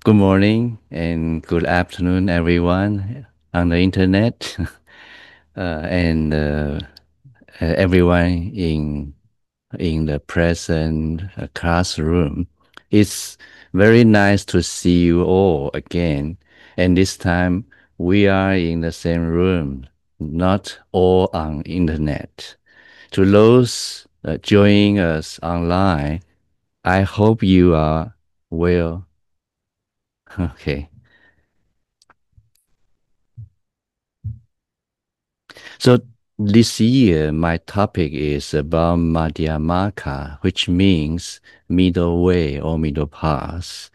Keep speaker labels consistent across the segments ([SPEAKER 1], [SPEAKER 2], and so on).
[SPEAKER 1] Good morning and good afternoon, everyone on the internet and everyone in the present classroom. It's very nice to see you all again. And this time we are in the same room, not all on internet. To those joining us online, I hope you are well. Okay. So this year, my topic is about Madhyamaka, which means middle way or middle path.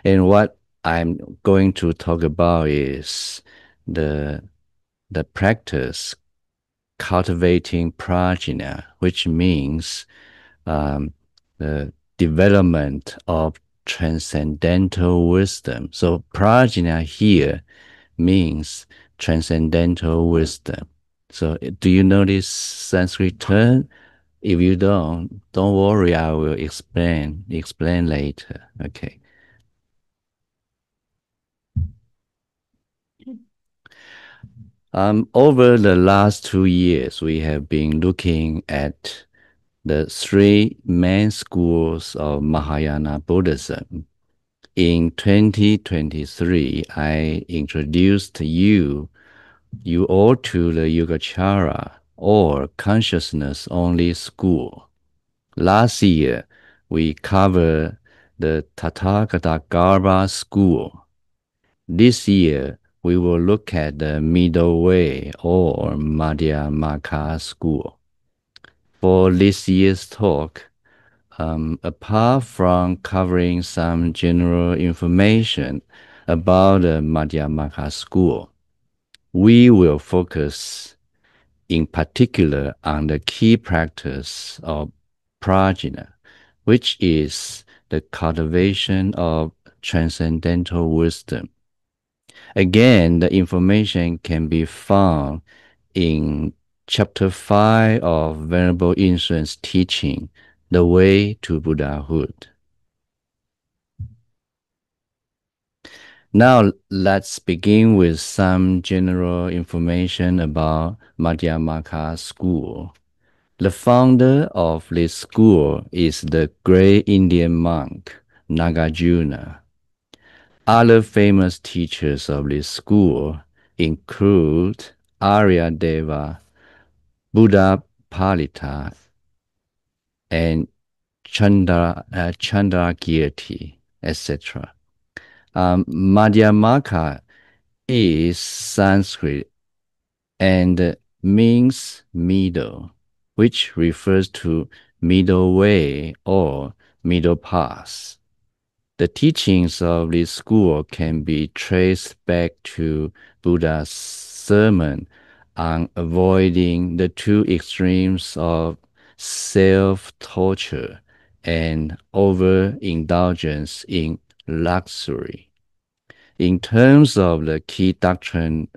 [SPEAKER 1] And what I'm going to talk about is the the practice cultivating prajna, which means the development of transcendental wisdom. So prajna here means transcendental wisdom. So, do you know this Sanskrit term? If you don't worry. I will explain later. Okay. Over the last 2 years, we have been looking at the three main schools of Mahayana Buddhism. In 2023, I introduced you all to the Yogacara or consciousness only school. Last year, we covered the Tathagata Garbha school. This year, we will look at the middle way or Madhyamaka school. For this year's talk, apart from covering some general information about the Madhyamaka school, we will focus in particular on the key practice of prajna, which is the cultivation of transcendental wisdom. Again, the information can be found in chapter 5 of Venerable Yin-Shun's teaching, The Way to Buddhahood. Now, let's begin with some general information about Madhyamaka school. The founder of this school is the great Indian monk Nagarjuna. Other famous teachers of this school include Aryadeva, Buddha Palita, and Chandrakirti, etc. Madhyamaka is Sanskrit and means middle, which refers to middle way or middle path. The teachings of this school can be traced back to Buddha's sermon on avoiding the two extremes of self-torture and overindulgence in luxury. In terms of the key doctrine,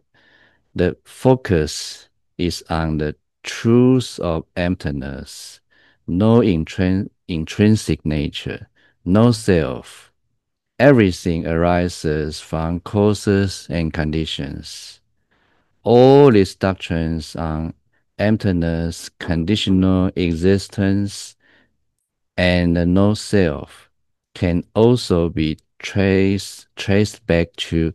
[SPEAKER 1] the focus is on the truth of emptiness, no intrinsic nature, no self. Everything arises from causes and conditions. All these doctrines on emptiness, conditional existence, and the no self can also be traced back to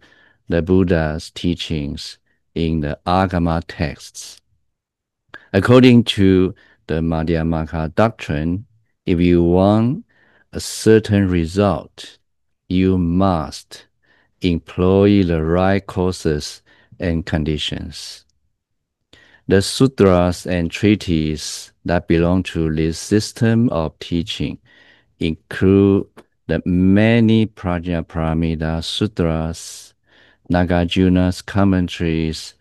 [SPEAKER 1] the Buddha's teachings in the Agama texts. According to the Madhyamaka doctrine, if you want a certain result, you must employ the right causes and conditions. The sutras and treatises that belong to this system of teaching include the many Prajna Paramita Sutras, Nagarjuna's commentaries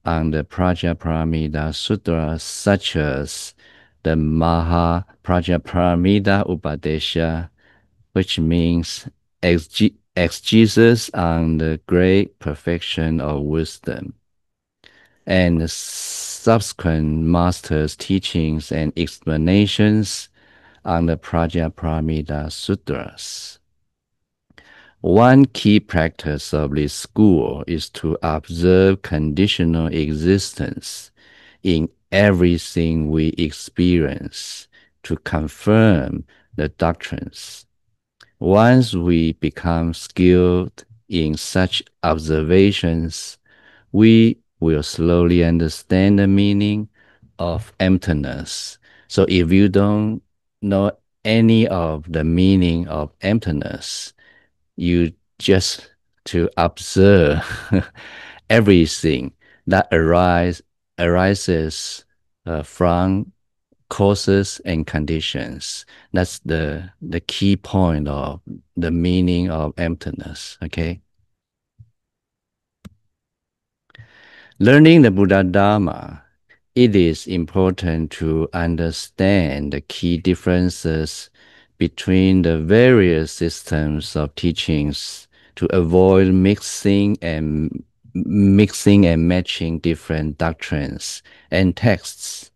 [SPEAKER 1] on the Prajna Paramita Sutras, such as the Maha Prajna Paramita Upadesha, which means exegesis on the great perfection of wisdom, and the subsequent master's teachings and explanations on the Prajna Paramita Sutras. One key practice of this school is to observe conditional existence in everything we experience to confirm the doctrines. Once we become skilled in such observations, we will slowly understand the meaning of emptiness. So if you don't know any of the meaning of emptiness, you just to observe everything that arises from causes and conditions. That's the key point of the meaning of emptiness. Okay. Learning the Buddha Dharma, it is important to understand the key differences between the various systems of teachings to avoid mixing and matching different doctrines and texts.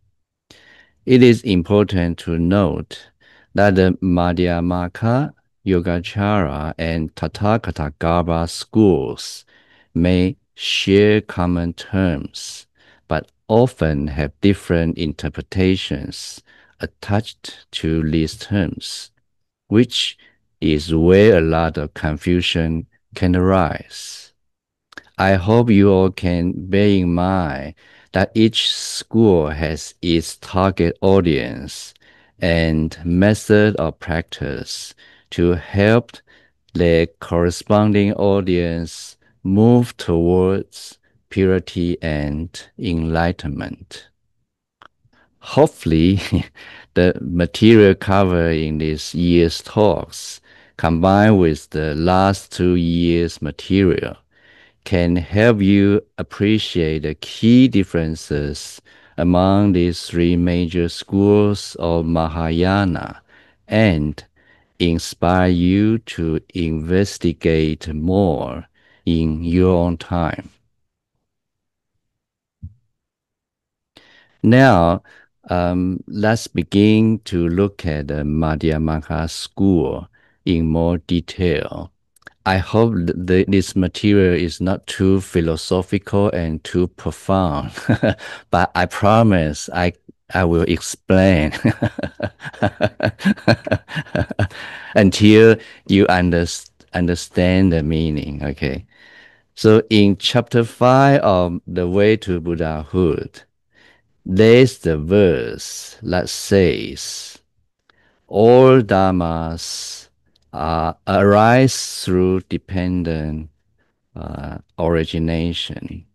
[SPEAKER 1] It is important to note that the Madhyamaka, Yogacara, and Tathagata schools may share common terms, but often have different interpretations attached to these terms, which is where a lot of confusion can arise. I hope you all can bear in mind that each school has its target audience and method of practice to help their corresponding audience move towards purity and enlightenment. Hopefully, the material covered in this year's talks, combined with the last 2 years' material, can help you appreciate the key differences among these three major schools of Mahayana and inspire you to investigate more in your own time. Now, let's begin to look at the Madhyamaka school in more detail. I hope this material is not too philosophical and too profound, but I promise I will explain until you understand the meaning. Okay. So in chapter 5 of The Way to Buddhahood, there's the verse that says, all dharmas arise through dependent origination.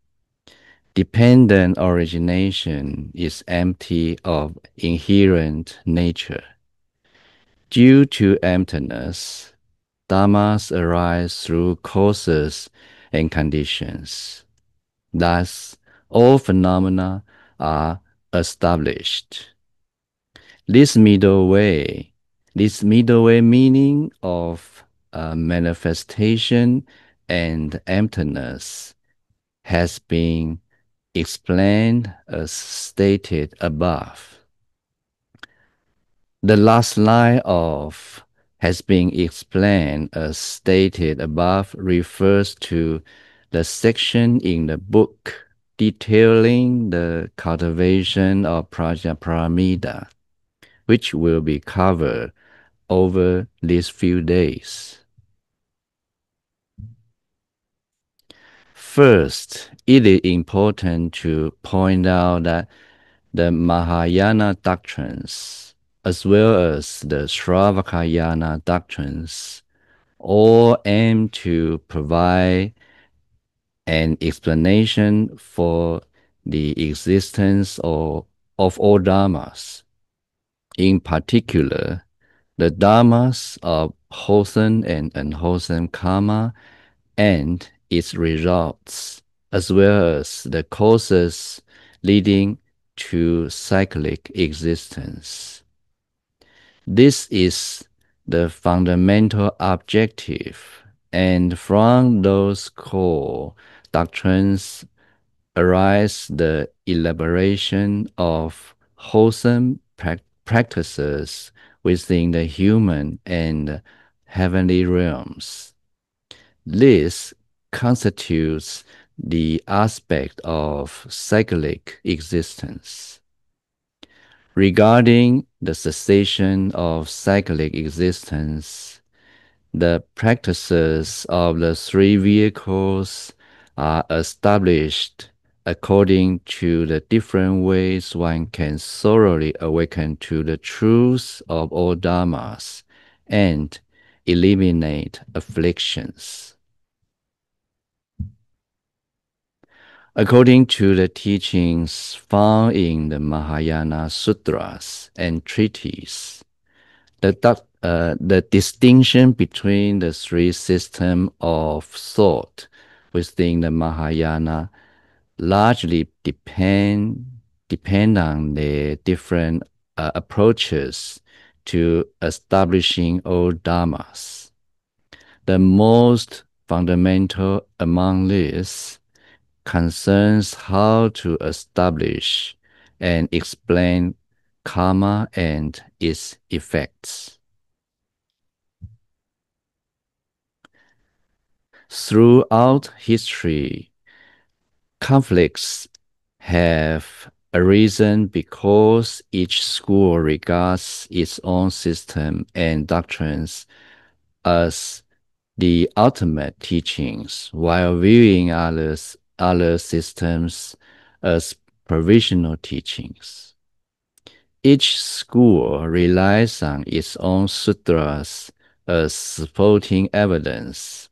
[SPEAKER 1] Dependent origination is empty of inherent nature. Due to emptiness, dharmas arise through causes and conditions. Thus, all phenomena are established. This middle way, this middle way meaning of manifestation and emptiness has been explained as stated above. The last line of has been explained as stated above refers to the section in the book detailing the cultivation of Prajna Paramita, which will be covered over these few days. First, it is important to point out that the Mahayana doctrines, as well as the Shravakayana doctrines, all aim to provide an explanation for the existence of all dharmas. In particular, the dharmas of wholesome and unwholesome karma and its results, as well as the causes leading to cyclic existence. This is the fundamental objective, and from those core doctrines arise the elaboration of wholesome practices within the human and heavenly realms. This constitutes the aspect of cyclic existence. Regarding the cessation of cyclic existence, the practices of the three vehicles are established according to the different ways one can thoroughly awaken to the truth of all dharmas and eliminate afflictions. According to the teachings found in the Mahayana Sutras and treatises, the distinction between the three systems of thought within the Mahayana largely depend on the different approaches to establishing all dharmas. The most fundamental among these concerns how to establish and explain karma and its effects. Throughout history, conflicts have arisen because each school regards its own system and doctrines as the ultimate teachings, while viewing other systems as provisional teachings. Each school relies on its own sutras as supporting evidence,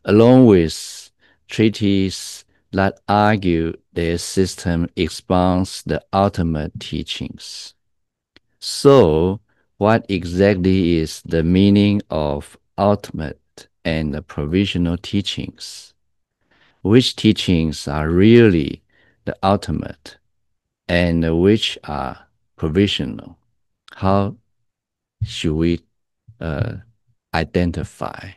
[SPEAKER 1] along with treatises that argue their system expounds the ultimate teachings. So, what exactly is the meaning of ultimate and provisional teachings? Which teachings are really the ultimate and which are provisional? How should we uh, identify?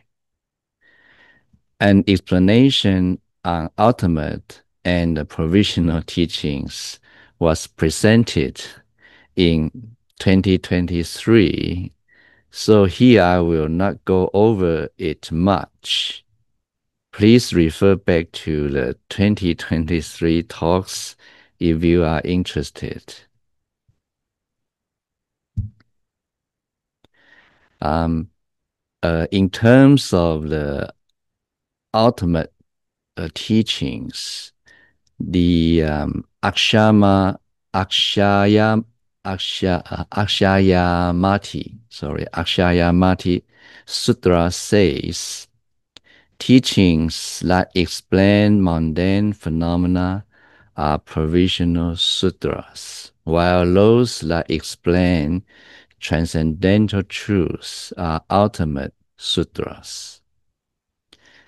[SPEAKER 1] An explanation on ultimate and provisional teachings was presented in 2023, so here I will not go over it much. Please refer back to the 2023 talks if you are interested. In terms of the ultimate teachings, the Akshayamati Sutra says, teachings that explain mundane phenomena are provisional sutras, while those that explain transcendental truths are ultimate sutras.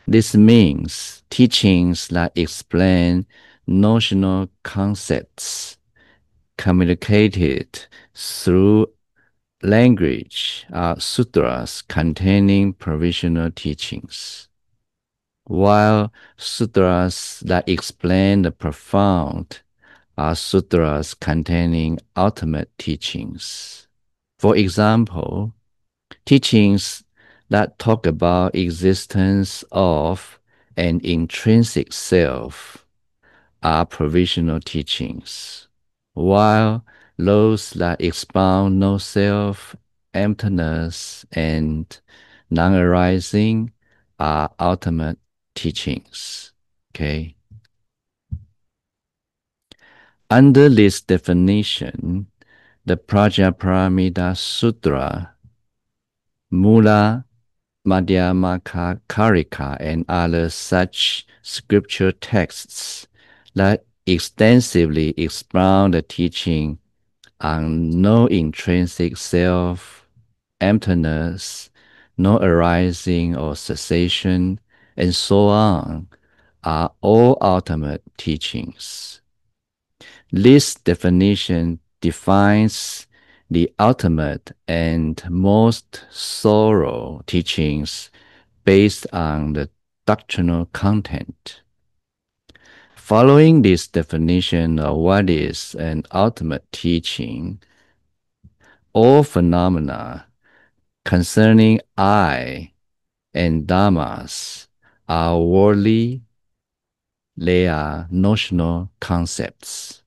[SPEAKER 1] This means teachings that explain notional concepts communicated through language are sutras containing provisional teachings, while sutras that explain the profound are sutras containing ultimate teachings. For example, teachings that talk about existence of an intrinsic self are provisional teachings, while those that expound no self, emptiness, and non-arising are ultimate teachings. Okay. Under this definition, the Prajnaparamita Sutra, Mula Madhyamaka Karika, and other such scripture texts that extensively expound the teaching on no intrinsic self, emptiness, no arising or cessation, and so on, are all ultimate teachings. This definition defines the ultimate and most thorough teachings based on the doctrinal content. Following this definition of what is an ultimate teaching, all phenomena concerning I and dharmas are worldly, they are notional concepts.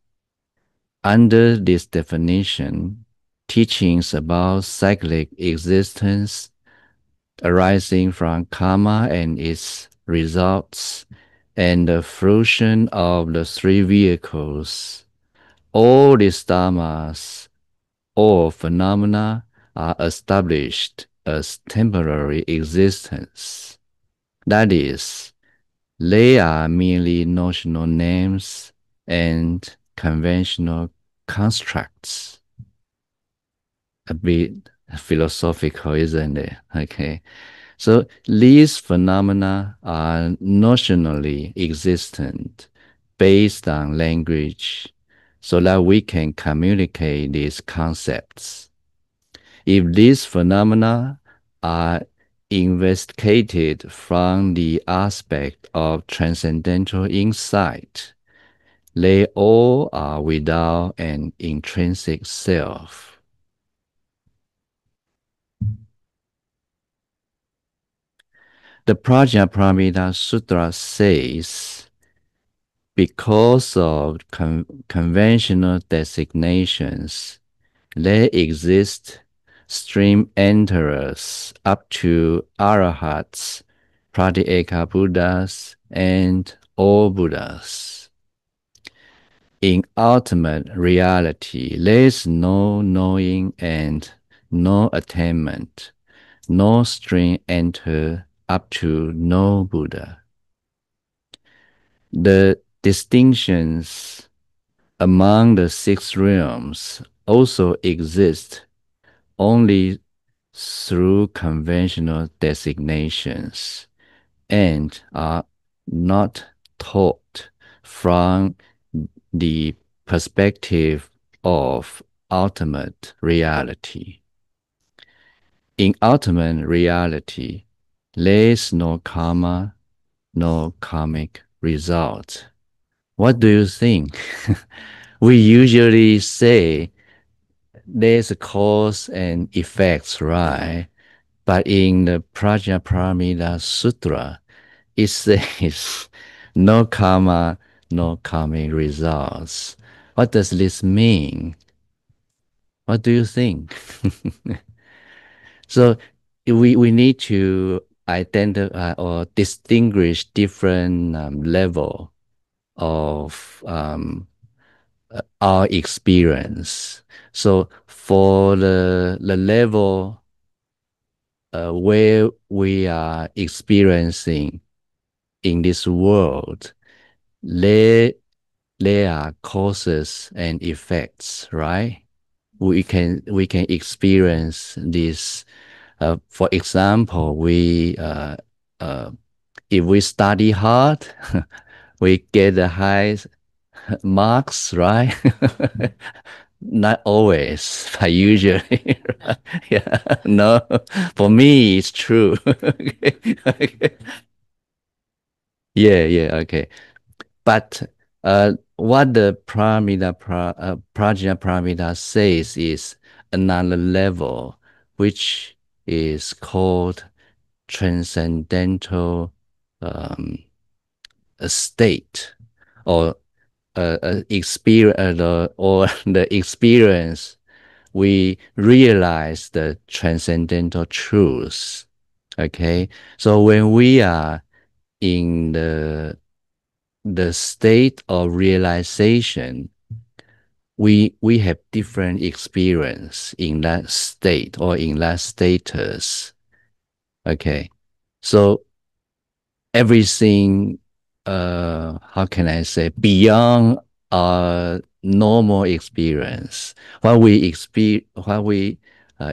[SPEAKER 1] Under this definition, teachings about cyclic existence arising from karma and its results, and the fruition of the three vehicles, all these dharmas or phenomena are established as temporary existence. That is, they are merely notional names and conventional constructs. A bit philosophical, isn't it? Okay. So these phenomena are notionally existent based on language so that we can communicate these concepts. If these phenomena are investigated from the aspect of transcendental insight, they all are without an intrinsic self. The Prajnaparamita Sutra says, because of conventional designations, there exist stream enterers up to arahats, pratyeka Buddhas, and all Buddhas. In ultimate reality, there is no knowing and no attainment, no stream enter up to no Buddha. The distinctions among the six realms also exist only through conventional designations and are not taught from the perspective of ultimate reality. In ultimate reality, there is no karma, no karmic result. What do you think? We usually say there's a cause and effects, right? But in the Prajnaparamita Sutra, it says no karma, no karmic results. What does this mean? What do you think? So we need to identify or distinguish different level of our experience. So for the level where we are experiencing in this world, there, there are causes and effects, right? We can experience this. For example, uh, if we study hard, we get the high marks, right? Not always, but usually. Right? Yeah, no, for me, it's true. Okay. Okay. Yeah, yeah, okay. But what the Prajna Paramita says is another level, which is called transcendental um, a state or experience or the experience we realize the transcendental truths. Okay, so when we are in the state of realization, we have different experience in that state or in that status. Okay, so everything, how can I say, beyond our normal experience. What we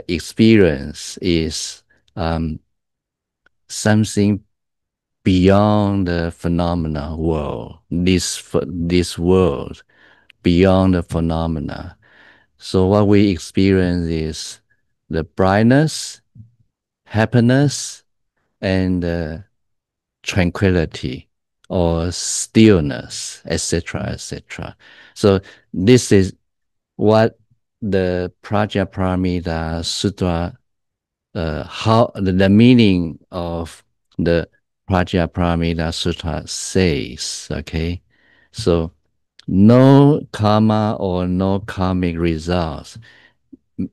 [SPEAKER 1] experience is something beyond the phenomena world. This world beyond the phenomena. So what we experience is the brightness, happiness, and tranquility or stillness, etc., etc. So this is what the Prajnaparamita Sutra, how the meaning of the Prajnaparamita Sutta says, okay, so no karma or no karmic results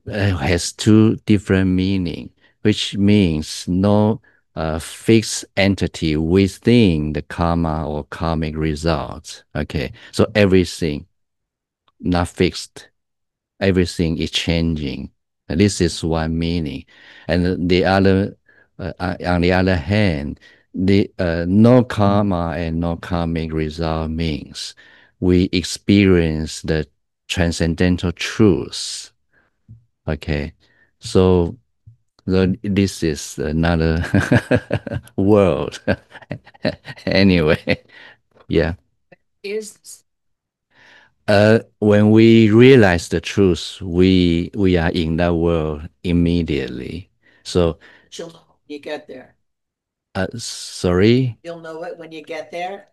[SPEAKER 1] has two different meaning, which means no fixed entity within the karma or karmic results. Okay, so everything not fixed, everything is changing. And this is one meaning, and the other, on the other hand, the no karma and no karmic result means we experience the transcendental truths. Okay, so this is another world. Anyway, yeah. When we realize the truth, we are in that world immediately. So, sorry.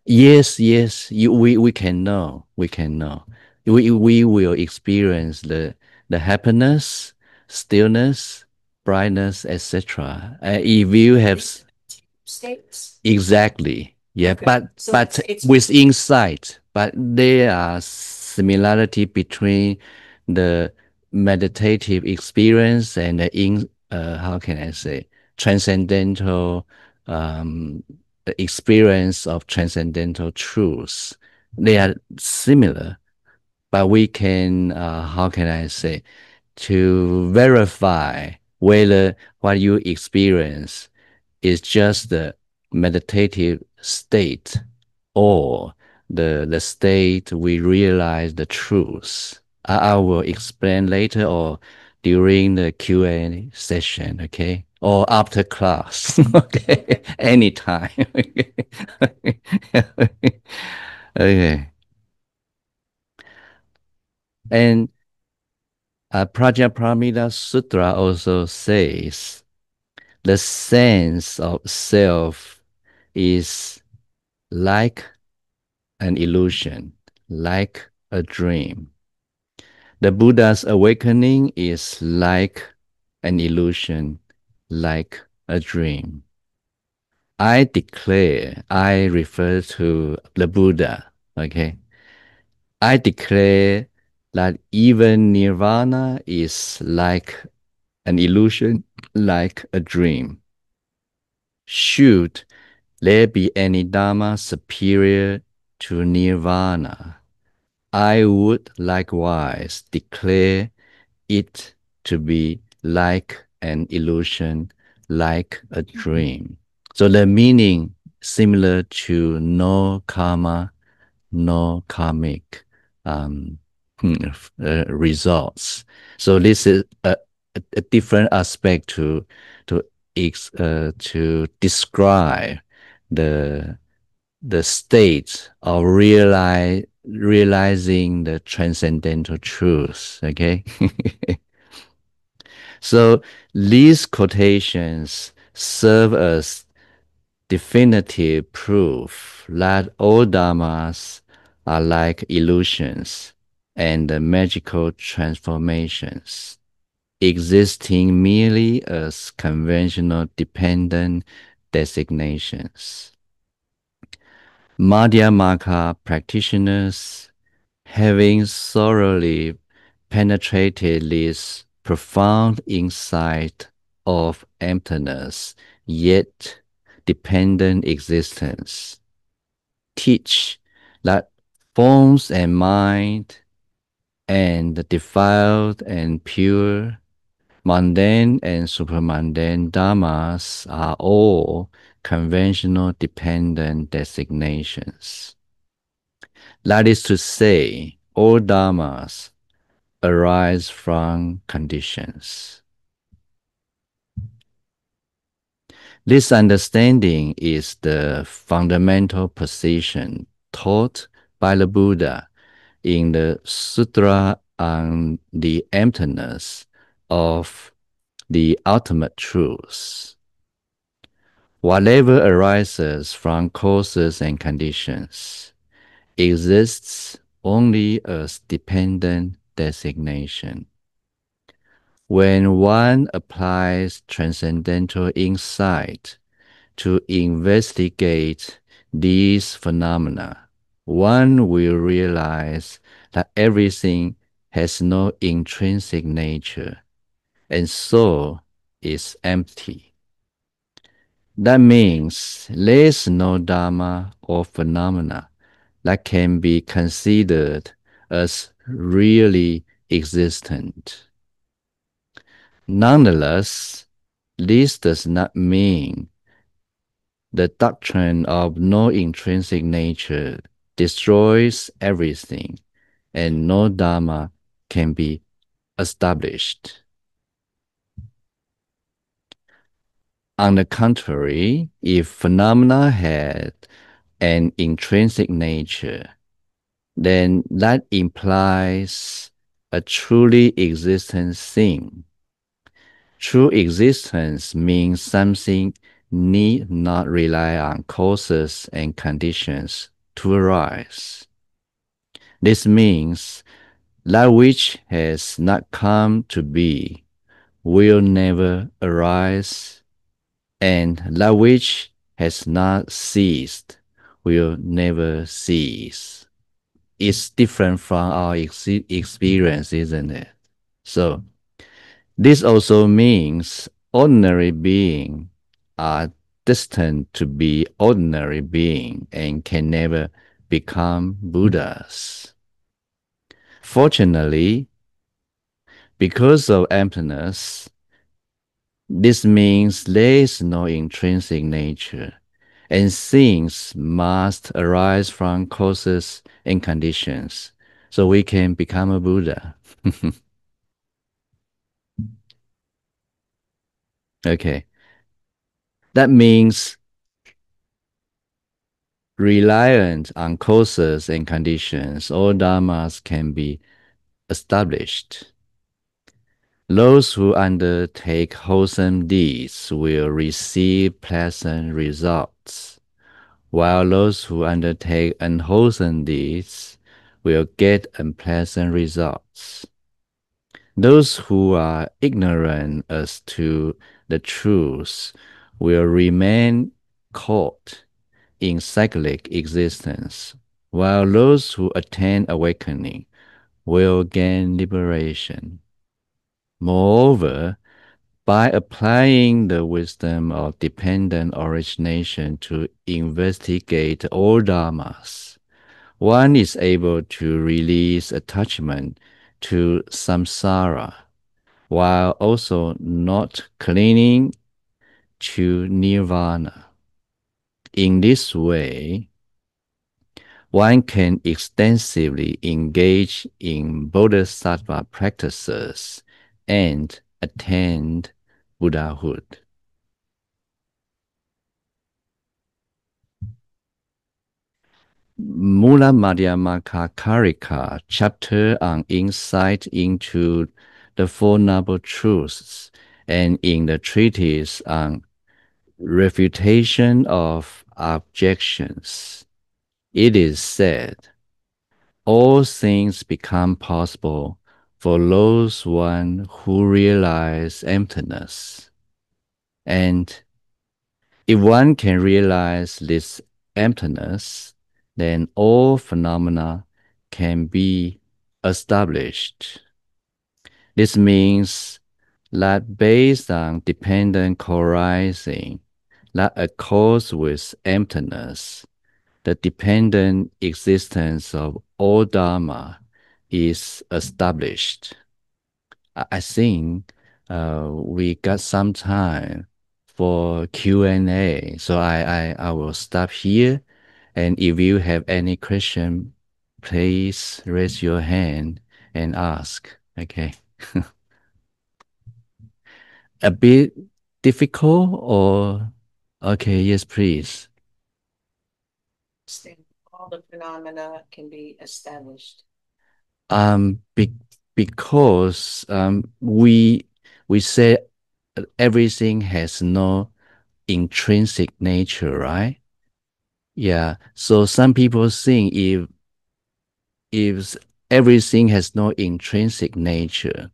[SPEAKER 1] Yes, yes. We can know. We can know. We will experience the happiness, stillness, brightness, etc. If you have exactly, yeah, but with insight, but there are similarity between the meditative experience and the how can I say, transcendental the experience of transcendental truths. They are similar, but we can how can I say, to verify whether what you experience is just the meditative state or the state we realize the truth. I will explain later or during the Q&A session, okay? Or after class, okay? Anytime. Okay. And Prajnaparamita Sutra also says the sense of self is like an illusion, like a dream. The Buddha's awakening is like an illusion, like a dream. I declare, I refer to the Buddha, okay? I declare that even nirvana is like an illusion, like a dream. Should there be any Dharma superior to nirvana, I would likewise declare it to be like an illusion, like a dream. So the meaning similar to no karma, no karmic um, results. So this is a different aspect to to describe the the state of realizing the transcendental truth. Okay. So these quotations serve as definitive proof that all dharmas are like illusions and magical transformations, existing merely as conventional dependent designations. Madhyamaka practitioners, having thoroughly penetrated this profound insight of emptiness, yet dependent existence, teach that forms and mind and the defiled and pure, mundane and supramundane dharmas are all conventional dependent designations. That is to say, all dharmas arise from conditions. This understanding is the fundamental position taught by the Buddha in the Sutra on the emptiness of the ultimate truth. Whatever arises from causes and conditions exists only as dependent designation. When one applies transcendental insight to investigate these phenomena, one will realize that everything has no intrinsic nature and so is empty. That means there is no Dharma or phenomena that can be considered as really existent. Nonetheless, this does not mean the doctrine of no intrinsic nature destroys everything and no Dharma can be established. On the contrary, if phenomena had an intrinsic nature, then that implies a truly existent thing. True existence means something need not rely on causes and conditions to arise. This means that which has not come to be will never arise, and that which has not ceased will never cease. It's different from our experience, isn't it? So, this also means ordinary beings are destined to be ordinary beings and can never become Buddhas. Fortunately, because of emptiness, this means there is no intrinsic nature, and things must arise from causes and conditions, so we can become a Buddha. Okay, that means reliant on causes and conditions, all dharmas can be established. Those who undertake wholesome deeds will receive pleasant results, while those who undertake unwholesome deeds will get unpleasant results. Those who are ignorant as to the truth will remain caught in cyclic existence, while those who attain awakening will gain liberation. Moreover, by applying the wisdom of dependent origination to investigate all dharmas, one is able to release attachment to samsara while also not clinging to nirvana. In this way, one can extensively engage in bodhisattva practices and attain Buddhahood. Mula Madhyamaka Karika, chapter on insight into the Four Noble Truths, and in the treatise on refutation of objections, it is said, all things become possible for those one who realize emptiness. And if one can realize this emptiness, then all phenomena can be established. This means that based on dependent co-arising that accords with emptiness, the dependent existence of all Dharma is established. I think we got some time for Q&A, so I will stop here. And if you have any question, please raise your hand and ask. Okay. A bit difficult or okay, yes, please.
[SPEAKER 2] Understand all the phenomena can be established.
[SPEAKER 1] Be, because we say everything has no intrinsic nature, right? Yeah. So some people think if everything has no intrinsic nature,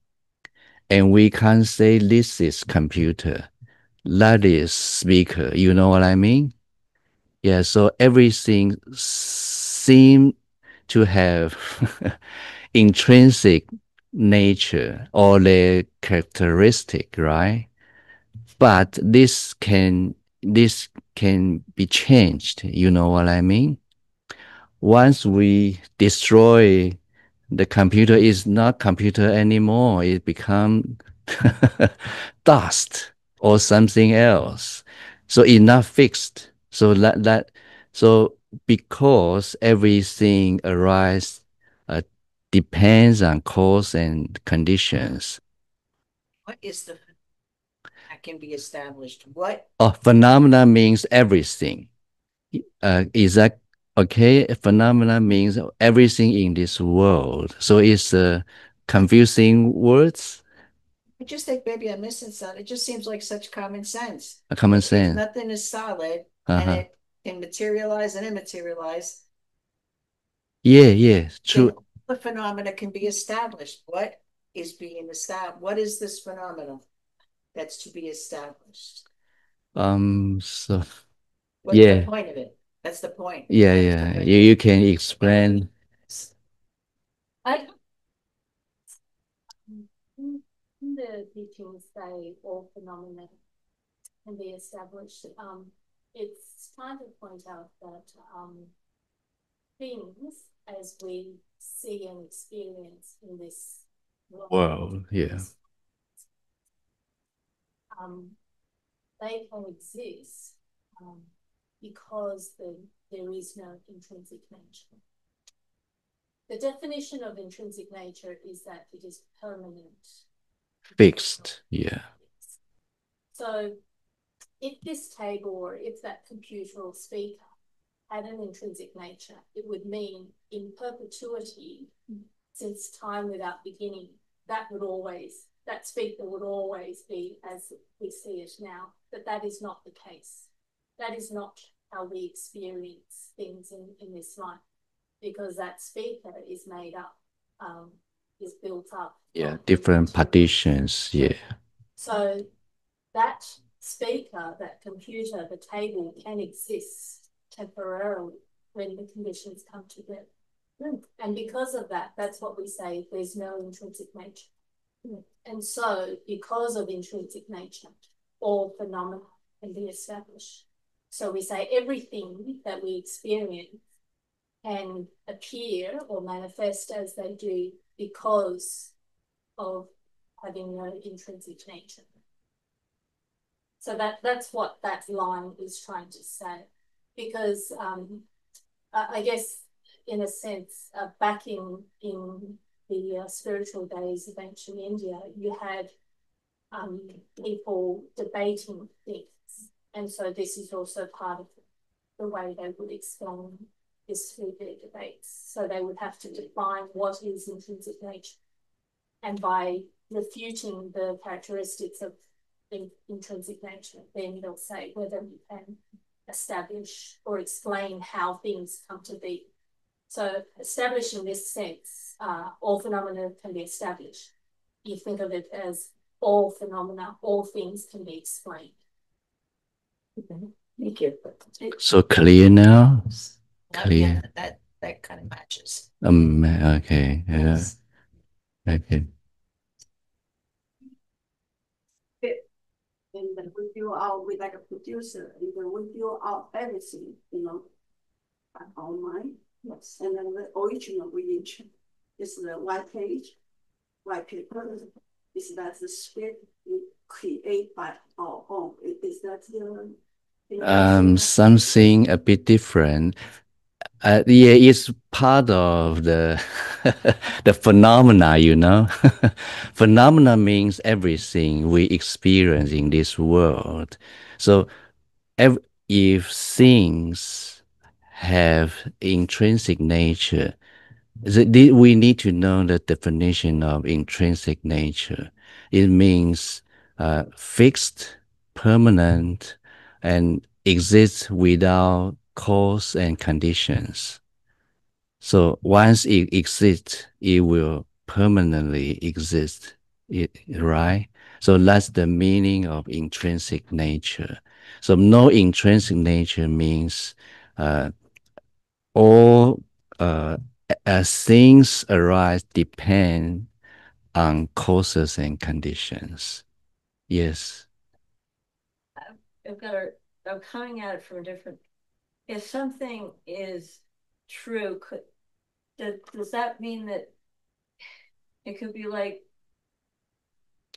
[SPEAKER 1] and we can't say this is computer, that is speaker. You know what I mean? Yeah, so everything seem to have intrinsic nature or their characteristic, right? But this can be changed. You know what I mean? Once we destroy the computer, is not computer anymore. It become dust or something else. So it's not fixed. So so because everything arises uh, depends on cause and conditions.
[SPEAKER 2] What is the that can be established? What
[SPEAKER 1] Oh, phenomena means everything. Is that okay? Phenomena means everything in this world. So it's confusing words,
[SPEAKER 2] I just think maybe I'm missing something. It just seems like such common sense.
[SPEAKER 1] a common
[SPEAKER 2] If
[SPEAKER 1] sense.
[SPEAKER 2] nothing is solid and
[SPEAKER 1] Uh-huh.
[SPEAKER 2] it can materialize and immaterialize,
[SPEAKER 1] Yeah, yeah,
[SPEAKER 2] then
[SPEAKER 1] true.
[SPEAKER 2] the phenomena can be established. What is being established? What is this phenomenon that's to be established?
[SPEAKER 1] So
[SPEAKER 2] What's the
[SPEAKER 1] yeah,
[SPEAKER 2] point of it? That's the point.
[SPEAKER 1] yeah,
[SPEAKER 2] What is the
[SPEAKER 1] yeah.
[SPEAKER 2] point?
[SPEAKER 1] You can explain.
[SPEAKER 3] I in the teachings say all phenomena can be established. It's trying to point out that things as we see and experience in this world,
[SPEAKER 1] Wow, yeah.
[SPEAKER 3] um, they can exist um, because there is no intrinsic nature. The definition of intrinsic nature is that it is permanent.
[SPEAKER 1] Fixed, yeah.
[SPEAKER 3] So if this table or if that computer or speaker had an intrinsic nature, it would mean in perpetuity, since time without beginning, that speaker would always be as we see it now. But that is not the case. That is not how we experience things in this life, because that speaker is made up, is built up.
[SPEAKER 1] Yeah, different partitions, yeah.
[SPEAKER 3] So that speaker, that computer, the table can exist temporarily when the conditions come together. And because of that, that's what we say, there's no intrinsic nature. And so because of intrinsic nature, all phenomena can be established. So we say everything that we experience can appear or manifest as they do because of having no intrinsic nature. So that's what that line is trying to say, because I guess in a sense, back in the spiritual days of ancient India, you had people debating things, and so this is also part of the way they would explain this through their debates. So they would have to define what is intrinsic nature, and by refuting the characteristics of intrinsic nature, then they'll say whether you can establish or explain how things come to be. So established in this sense, all phenomena can be established. You think of it as all phenomena, all things can be explained.
[SPEAKER 2] Thank you.
[SPEAKER 1] So clear now?
[SPEAKER 2] Yeah,
[SPEAKER 1] Clear.
[SPEAKER 2] that kind of matches.
[SPEAKER 1] Okay, yeah. Okay.
[SPEAKER 4] And then we fill out with like a producer, and then we fill out everything, by our mind.
[SPEAKER 2] Yes.
[SPEAKER 4] And then the original reach is the white paper. Is that the script we create by our own? Is that
[SPEAKER 1] Something a bit different. Yeah, it's part of the the phenomena, you know. Phenomena means everything we experience in this world. So if things have intrinsic nature, we need to know the definition of intrinsic nature. It means fixed, permanent, and exists without cause and conditions. So once it exists, it will permanently exist, right? So that's the meaning of intrinsic nature. So no intrinsic nature means all things arise depend on causes and conditions. Yes.
[SPEAKER 5] I'm coming at it from a different. If something is true, does that mean that it could be like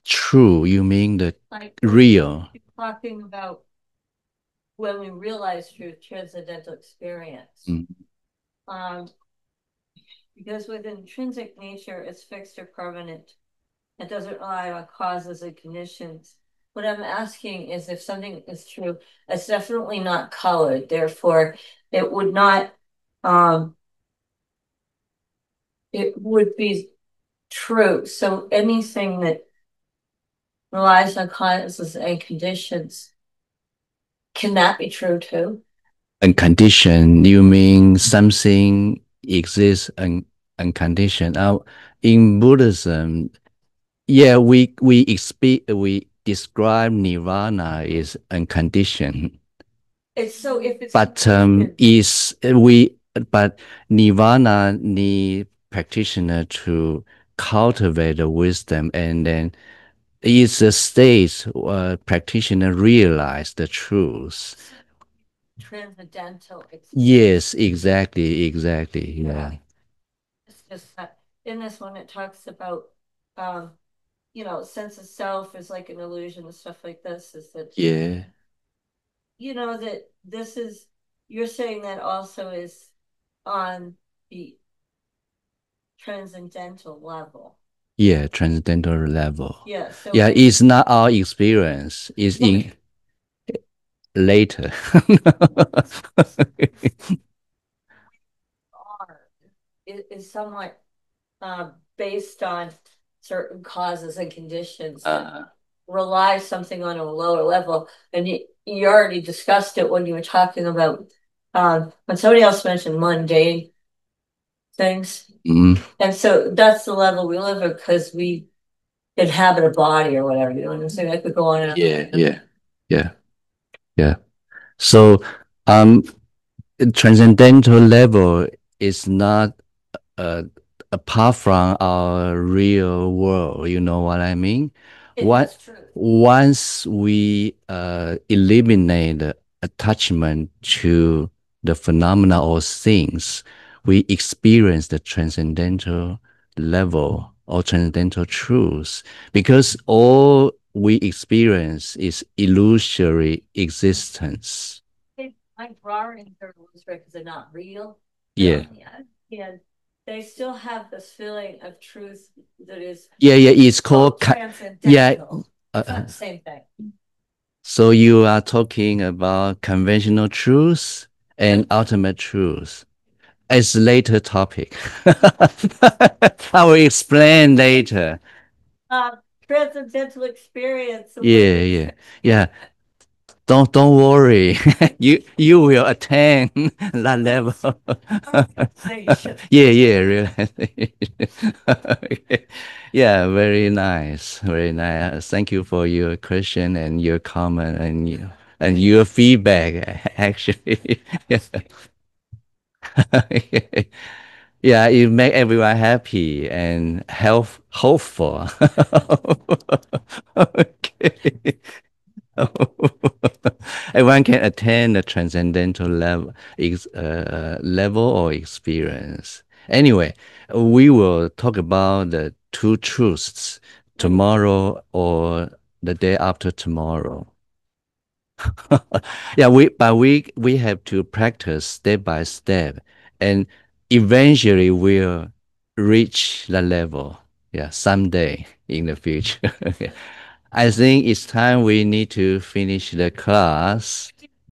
[SPEAKER 1] True, you mean the
[SPEAKER 5] like
[SPEAKER 1] real?
[SPEAKER 5] talking about when we realize truth, transcendental experience.
[SPEAKER 1] Mm.
[SPEAKER 5] Because with intrinsic nature, it's fixed or permanent. It doesn't rely on causes and conditions. What I'm asking is if something is true, it's definitely not colored. Therefore, it would not, it would be true. So anything that relies on causes and conditions, can that be true too?
[SPEAKER 1] Unconditioned, you mean something exists unconditioned. In Buddhism, yeah, we describe nirvana is unconditioned.
[SPEAKER 5] It's so if it's
[SPEAKER 1] But but nirvana need practitioner to cultivate the wisdom, and then it's a state practitioner realize the truth.
[SPEAKER 5] transcendental experience.
[SPEAKER 1] Yes, exactly. Yeah.
[SPEAKER 5] It's just that in this one it talks about sense of self is like an illusion and stuff like this, is that
[SPEAKER 1] Yeah.
[SPEAKER 5] that this is, you're saying that also is on the transcendental level.
[SPEAKER 1] Yeah, transcendental level.
[SPEAKER 5] Yeah. So
[SPEAKER 1] yeah, it's not our experience. It's in later.
[SPEAKER 5] is somewhat based on certain causes and conditions. Rely something on a lower level, and you already discussed it when you were talking about when somebody else mentioned mundane things.
[SPEAKER 1] Mm.
[SPEAKER 5] And so that's the level we live at because we inhabit a body or whatever. You know what I'm saying? I could go on and
[SPEAKER 1] Yeah. So, transcendental level is not uh, apart from our real world. You know what I mean? Once we eliminate the attachment to the phenomena or things, we experience the transcendental level or transcendental truth, because all we experience is illusory existence.
[SPEAKER 5] My drawings are illusory because they're not real.
[SPEAKER 1] Yeah.
[SPEAKER 5] And they still have this feeling of truth that is
[SPEAKER 1] It's called
[SPEAKER 5] transcendental. It's not the same thing.
[SPEAKER 1] So you are talking about conventional truth and ultimate truth. It's later topic. I will explain later.
[SPEAKER 5] Transcendental experience.
[SPEAKER 1] Yeah. Don't worry. You will attain that level. Really. Yeah, very nice. Very nice. Thank you for your question and your comment and your feedback actually. Yeah, it make everyone happy and hopeful. Okay. Everyone can attain the transcendental level or experience. Anyway, we will talk about the two truths tomorrow or the day after tomorrow. Yeah, we have to practice step by step, and eventually we'll reach the level. Yeah, someday in the future. I think it's time we need to finish the class.